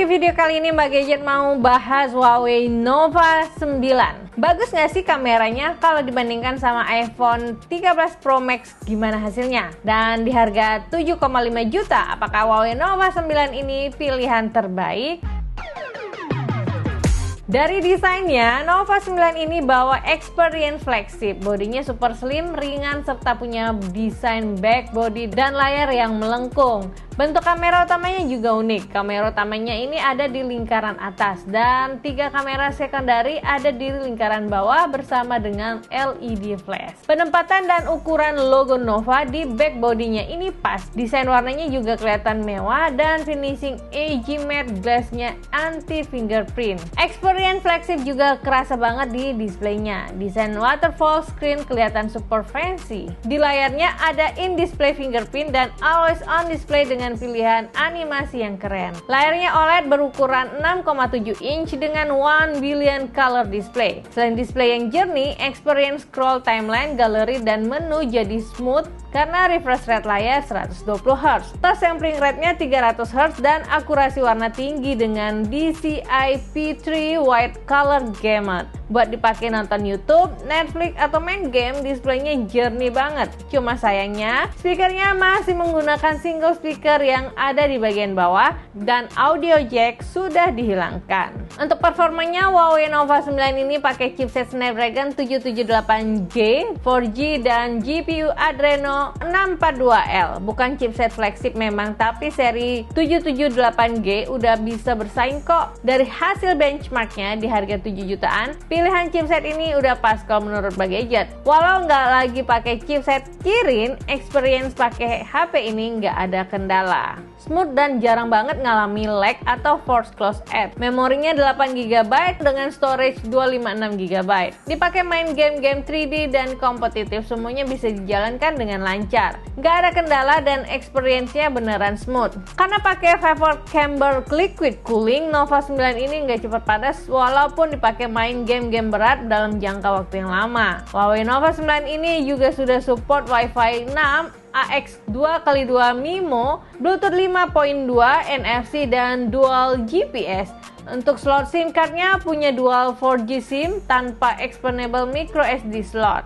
video kali ini Mbak Gadget mau bahas Huawei Nova 9. Bagus nggak sih kameranya kalau dibandingkan sama iPhone 13 Pro Max, gimana hasilnya? Dan di harga 7,5 juta, apakah Huawei Nova 9 ini pilihan terbaik? Dari desainnya, Nova 9 ini bawa experience flagship, bodinya super slim, ringan, serta punya desain back body dan layar yang melengkung. Bentuk kamera utamanya juga unik. Kamera utamanya ini ada di lingkaran atas dan 3 kamera sekundari ada di lingkaran bawah bersama dengan LED flash. Penempatan dan ukuran logo Nova di back bodinya ini pas. Desain warnanya juga kelihatan mewah dan finishing AG matte glassnya anti fingerprint. Experience flagship juga kerasa banget di displaynya. Desain waterfall screen kelihatan super fancy. Di layarnya ada in-display fingerprint dan always on display dengan pilihan animasi yang keren. Layarnya OLED berukuran 6,7 inch dengan 1 billion color display. Selain display yang jernih, experience scroll timeline, galeri, dan menu jadi smooth karena refresh rate layar 120Hz. Touch sampling rate-nya 300Hz dan akurasi warna tinggi dengan DCI P3 Wide Color Gamut. Buat dipakai nonton YouTube, Netflix, atau main game, displaynya jernih banget. Cuma sayangnya, speakernya masih menggunakan single speaker yang ada di bagian bawah dan audio jack sudah dihilangkan. Untuk performanya, Huawei Nova 9 ini pakai chipset Snapdragon 778G, 4G, dan GPU Adreno 642L. Bukan chipset flagship memang, tapi seri 778G udah bisa bersaing kok. Dari hasil benchmarknya di harga 7 jutaan, pilihan chipset ini udah pas kalau menurut Mbak Gadget. Walau nggak lagi pakai chipset Kirin, experience pakai HP ini nggak ada kendala. Smooth dan jarang banget ngalami lag atau force close app. Memorinya 8GB dengan storage 256GB. Dipakai main game-game 3D dan kompetitif, semuanya bisa dijalankan dengan lancar. Nggak ada kendala dan experience-nya beneran smooth. Karena pakai Vapor Chamber Liquid Cooling, Nova 9 ini nggak cepat panas walaupun dipakai main game-game berat dalam jangka waktu yang lama. Huawei Nova 9 ini juga sudah support Wi-Fi 6, AX 2x2 MIMO, Bluetooth 5.2, NFC, dan dual GPS. Untuk slot SIM cardnya punya dual 4G SIM tanpa expandable micro SD slot.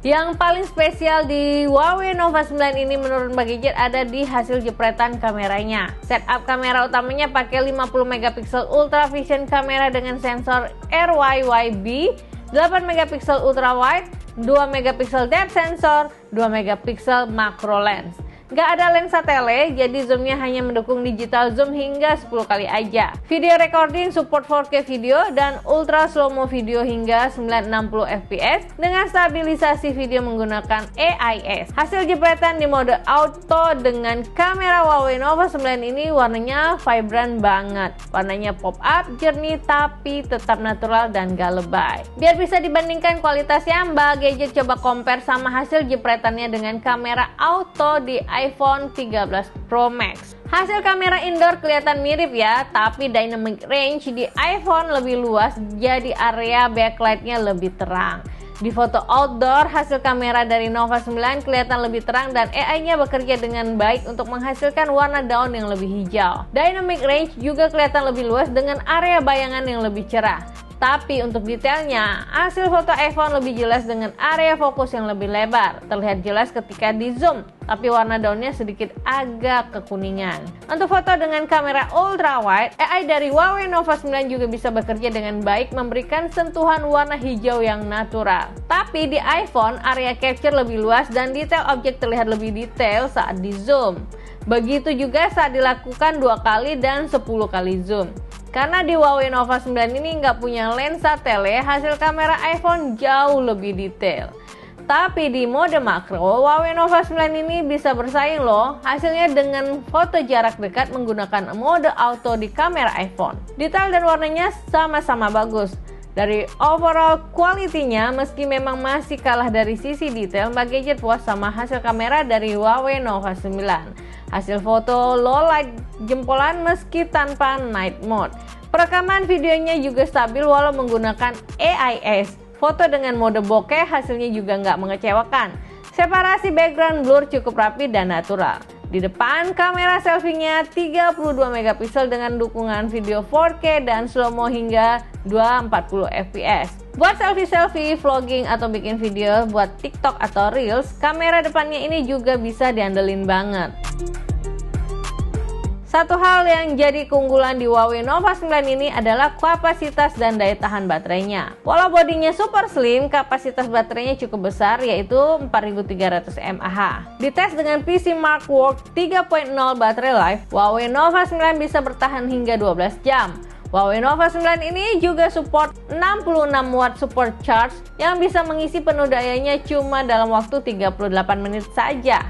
Yang paling spesial di Huawei Nova 9 ini menurut Mbak Gadget ada di hasil jepretan kameranya. Setup kamera utamanya pakai 50 megapiksel ultra vision kamera dengan sensor RYYB, 8 megapiksel ultra wide, 2 megapiksel depth sensor, 2 megapiksel macro lens. Gak ada lensa tele, jadi zoomnya hanya mendukung digital zoom hingga 10 kali aja. Video recording support 4K video dan ultra slow-mo video hingga 960fps dengan stabilisasi video menggunakan AIS. Hasil jepretan di mode auto dengan kamera Huawei Nova 9 ini warnanya vibrant banget. Warnanya pop up, jernih tapi tetap natural dan gak lebay. Biar bisa dibandingkan kualitasnya, Mbak Gadget coba compare sama hasil jepretannya dengan kamera auto di iPhone 13 Pro Max. Hasil kamera indoor kelihatan mirip ya, tapi dynamic range di iPhone lebih luas, jadi area backlightnya lebih terang. Di foto outdoor, hasil kamera dari Nova 9 kelihatan lebih terang dan AI-nya bekerja dengan baik untuk menghasilkan warna daun yang lebih hijau. Dynamic range juga kelihatan lebih luas dengan area bayangan yang lebih cerah. Tapi untuk detailnya, hasil foto iPhone lebih jelas dengan area fokus yang lebih lebar. Terlihat jelas ketika di zoom, tapi warna daunnya sedikit agak kekuningan. Untuk foto dengan kamera ultra wide, AI dari Huawei Nova 9 juga bisa bekerja dengan baik memberikan sentuhan warna hijau yang natural. Tapi di iPhone, area capture lebih luas dan detail objek terlihat lebih detail saat di zoom. Begitu juga saat dilakukan 2 kali dan 10 kali zoom. Karena di Huawei Nova 9 ini nggak punya lensa tele, hasil kamera iPhone jauh lebih detail. Tapi di mode makro, Huawei Nova 9 ini bisa bersaing loh. Hasilnya dengan foto jarak dekat menggunakan mode auto di kamera iPhone. Detail dan warnanya sama-sama bagus. Dari overall quality-nya, meski memang masih kalah dari sisi detail, Mbak Gadget puas sama hasil kamera dari Huawei Nova 9. Hasil foto low light jempolan meski tanpa night mode. Perekaman videonya juga stabil walau menggunakan AIS. Foto dengan mode bokeh hasilnya juga nggak mengecewakan. Separasi background blur cukup rapi dan natural. Di depan, kamera selfie-nya 32 megapiksel dengan dukungan video 4K dan slow-mo hingga 240 fps. Buat selfie-selfie, vlogging, atau bikin video buat TikTok atau Reels, kamera depannya ini juga bisa diandelin banget. Satu hal yang jadi keunggulan di Huawei Nova 9 ini adalah kapasitas dan daya tahan baterainya. Walau bodinya super slim, kapasitas baterainya cukup besar yaitu 4300 mAh. Dites dengan PC Mark Work 3.0 baterai life, Huawei Nova 9 bisa bertahan hingga 12 jam. Huawei Nova 9 ini juga support 66 watt support charge yang bisa mengisi penuh dayanya cuma dalam waktu 38 menit saja.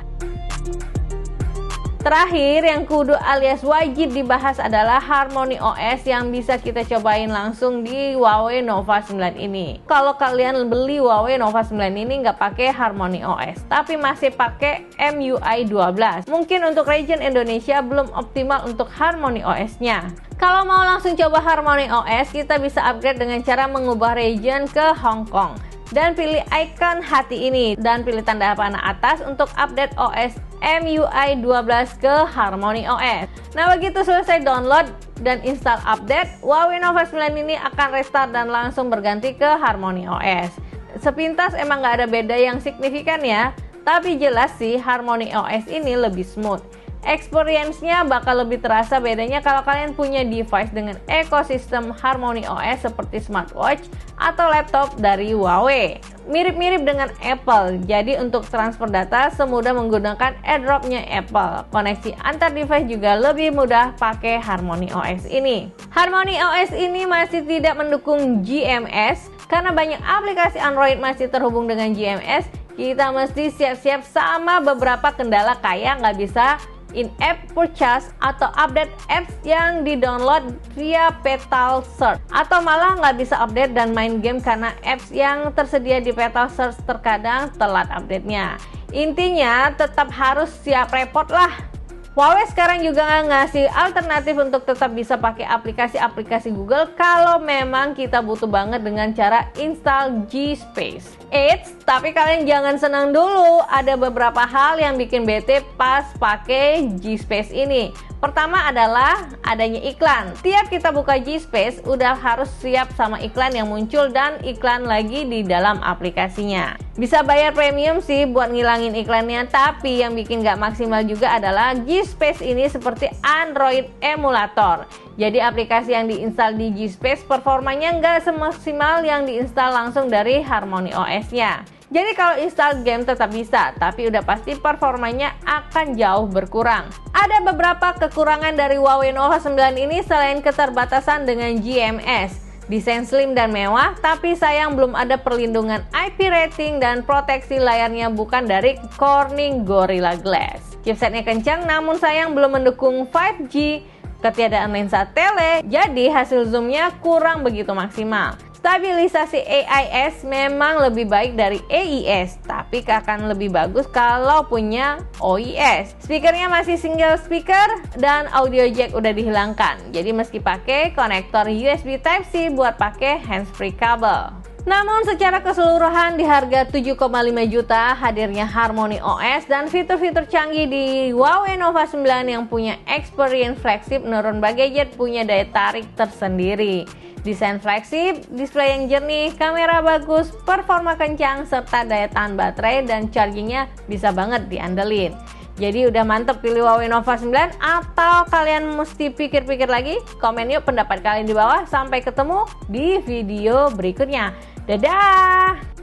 Terakhir yang kudu alias wajib dibahas adalah Harmony OS yang bisa kita cobain langsung di Huawei Nova 9 ini. Kalau kalian beli Huawei Nova 9 ini nggak pakai Harmony OS, tapi masih pakai MIUI 12. Mungkin untuk region Indonesia belum optimal untuk Harmony OS-nya. Kalau mau langsung coba Harmony OS, kita bisa upgrade dengan cara mengubah region ke Hong Kong. Dan pilih icon hati ini dan pilih tanda panah atas untuk update OS MIUI 12 ke Harmony OS. Nah, begitu selesai download dan install update, Huawei Nova 9 ini akan restart dan langsung berganti ke Harmony OS. Sepintas emang nggak ada beda yang signifikan ya, tapi jelas sih Harmony OS ini lebih smooth. Experience-nya bakal lebih terasa bedanya kalau kalian punya device dengan ekosistem Harmony OS seperti smartwatch atau laptop dari Huawei. Mirip-mirip dengan Apple, jadi untuk transfer data semudah menggunakan AirDrop-nya Apple. Koneksi antar device juga lebih mudah pakai Harmony OS ini. Harmony OS ini masih tidak mendukung GMS, karena banyak aplikasi Android masih terhubung dengan GMS. Kita mesti siap-siap sama beberapa kendala kayak nggak bisa in-app purchase atau update apps yang di-download via Petal Search, atau malah nggak bisa update dan main game karena apps yang tersedia di Petal Search terkadang telat update-nya. Intinya tetap harus siap repot lah. Huawei sekarang juga ngasih alternatif untuk tetap bisa pakai aplikasi-aplikasi Google kalau memang kita butuh banget dengan cara install G-Space. Eits, tapi kalian jangan senang dulu, ada beberapa hal yang bikin bete pas pakai G-Space ini. Pertama adalah adanya iklan. Tiap kita buka G-Space udah harus siap sama iklan yang muncul dan iklan lagi di dalam aplikasinya. Bisa bayar premium sih buat ngilangin iklannya, tapi yang bikin gak maksimal juga adalah G-Space ini seperti Android emulator. Jadi aplikasi yang diinstal di G-Space performanya nggak semaksimal yang diinstal langsung dari Harmony OS-nya. Jadi kalau install game tetap bisa, tapi udah pasti performanya akan jauh berkurang. Ada beberapa kekurangan dari Huawei Nova 9 ini selain keterbatasan dengan GMS. Desain slim dan mewah, tapi sayang belum ada perlindungan IP rating dan proteksi layarnya bukan dari Corning Gorilla Glass. Chipsetnya kencang namun sayang belum mendukung 5G, ketiadaan lensa tele, jadi hasil zoomnya kurang begitu maksimal. Stabilisasi AIS memang lebih baik dari AIS, tapi akan lebih bagus kalau punya OIS. Speakernya masih single speaker dan audio jack udah dihilangkan. Jadi meski pakai konektor USB Type-C buat pakai handsfree kabel. Namun secara keseluruhan di harga 7,5 juta, hadirnya Harmony OS dan fitur-fitur canggih di Huawei Nova 9 yang punya experience flagship menurut gadget punya daya tarik tersendiri. Desain flagship, display yang jernih, kamera bagus, performa kencang, serta daya tahan baterai dan chargingnya bisa banget diandelin. Jadi udah mantep pilih Huawei Nova 9 atau kalian mesti pikir-pikir lagi? Komen yuk pendapat kalian di bawah. Sampai ketemu di video berikutnya. Dadah!